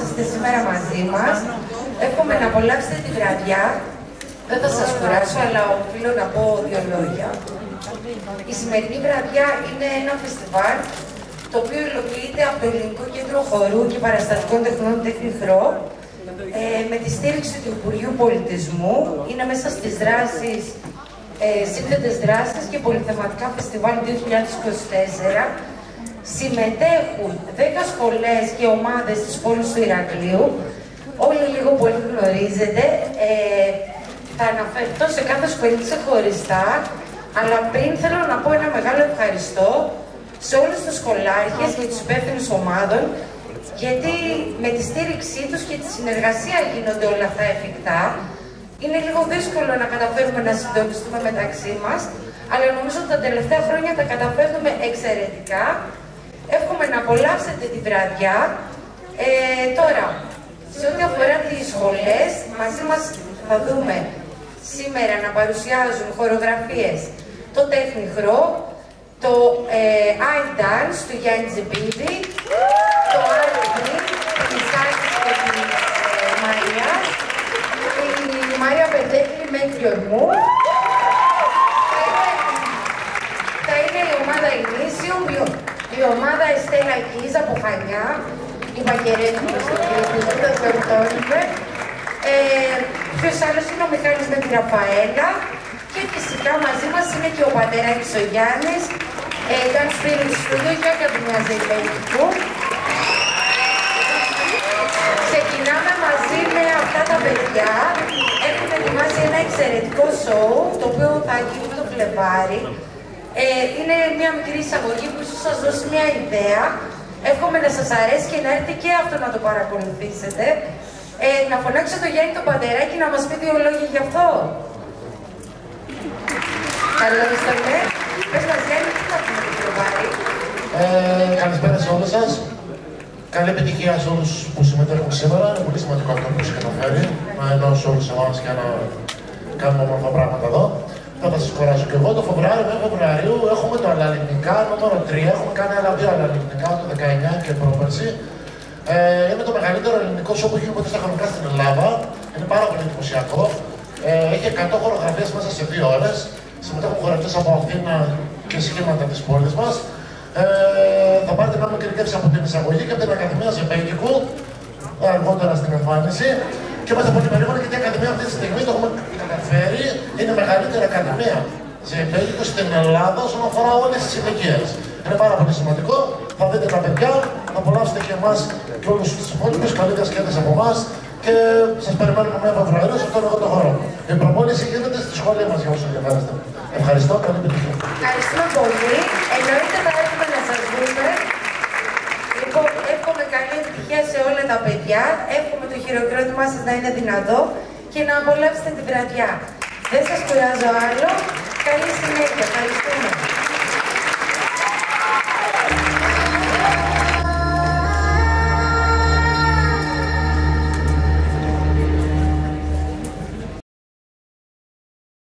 είστε σήμερα μαζί μας. Εύχομαι να απολαύσετε τη βραδιά. Δεν θα σας κουράσω, αλλά οφείλω να πω δύο λόγια. Η σημερινή βραδιά είναι ένα φεστιβάλ το οποίο υλοποιείται από το Ελληνικό Κέντρο Χορού και Παραστατικών Τεχνών Τεχνιθρό με τη στήριξη του Υπουργείου Πολιτισμού. Είναι μέσα στις δράσεις, σύνθετες δράσεις και πολυθεματικά φεστιβάλ 2024. Συμμετέχουν 10 σχολές και ομάδες της πόλης του Ηρακλείου. Όλοι λίγο πολύ γνωρίζετε. Θα αναφερθώ σε κάθε σχολή ξεχωριστά, αλλά πριν θέλω να πω ένα μεγάλο ευχαριστώ σε όλους τους σχολάρχες και τους υπεύθυνους ομάδων, γιατί με τη στήριξή τους και τη συνεργασία γίνονται όλα αυτά εφικτά. Είναι λίγο δύσκολο να καταφέρουμε να συντονιστούμε μεταξύ μας, αλλά νομίζω ότι τα τελευταία χρόνια τα καταφέρνουμε εξαιρετικά. Εύχομαι να απολαύσετε τη βραδιά. Τώρα, σε ό,τι αφορά τις σχολές, μαζί μας θα δούμε σήμερα να παρουσιάζουν χορογραφίες το Τέχνιθρο, το I-Dance του Γιάννη Τζιμπίδη, το R&B, τη Μισάκης και τη Μαρία, η Μαρία Πεντέκλη μέχρι ορμού. Θα είναι η ομάδα Ινίσιουμ, η ομάδα Εστέλα Κίζ από Χανιά, η Παγκερέτη προς το Κύριε, το θεωρητώνουμε. Ποιος άλλος είναι ο Μιχάλης με τη Ραφαέλα. Και φυσικά μαζί μας είναι και ο πατεράκης ο Γιάννης, ήταν φίλοι του στούντιο και όχι από μια ζεϊπαίδικου. Ξεκινάμε μαζί με αυτά τα παιδιά. Έχουν ετοιμάσει ένα εξαιρετικό σοου, το οποίο θα γίνει το Φλεβάρι. Είναι μια μικρή εισαγωγή που ίσως σας δώσει μια ιδέα. Εύχομαι να σας αρέσει και να έρθει και αυτό να το παρακολουθήσετε. Να φωνάξω το Γιάννη τον πατεράκι να μας πει δύο λόγια γι' αυτό. Καλώς ήρθατε. Πες μας Γιάννη, τι θα πούμε το Φλεβάρι. Καλησπέρα σε όλους σας. Καλή επιτυχία σε όλους που συμμετέχουν σήμερα. Είναι πολύ σημαντικό αυτό που έχει καταφέρει. Να ενώσω όλους εμάς και να κάνουμε όμορφα πράγματα εδώ. Δεν θα σας κουράσω και εγώ. Το Φεβρουαρίου έχουμε το αλλαλυμνικά νούμερο 3. Έχουμε κάνει άλλα δύο αλλαλυμνικά, το 19 και πρόπερση. Είναι το μεγαλύτερο ελληνικό σοου που έχει ποτέ στα χρονικά στην Ελλάδα. Είναι πάρα πολύ εντυπωσιακό. Έχει 100 χορογραφίες μέσα σε 2 ώρες. Συμμετέχουν χορευτές από Αθήνα και σχήματα της πόλης μας. Θα πάρετε να με κριτεύσει από την εισαγωγή και από την Ακαδημία Ζεμπέγικου αργότερα στην εμφάνιση. Και είμαστε πολύ περήφανοι γιατί η Ακαδημία αυτή τη στιγμή το έχουμε καταφέρει. Είναι η μεγαλύτερη Ακαδημία Ζεμπέγικου στην Ελλάδα όσον αφορά όλες τις ηλικίες. Είναι πάρα πολύ σημαντικό. Θα δείτε τα παιδιά, θα απολαύσετε και εμάς και όλους τους υπόλοιπους. Καλή διασκέδαση από εμάς και σας περιμένουμε με Φεβρουαρίου σε αυτόν εδώ τον χώρο. Η προπόνηση γίνεται στη σχολή μας για όσους ενδιαφέρεστε. Ευχαριστώ, καλή επιτυχία. Ευχαριστούμε πολύ. Εννοείται θα έρθουμε να σας δούμε. Λοιπόν, εύχομαι καλή επιτυχία σε όλα τα παιδιά. Εύχομαι το χειροκρότημά σας να είναι δυνατό και να απολαύσετε την βραδιά. Δεν σας κουράζω άλλο. Καλή συνέχεια.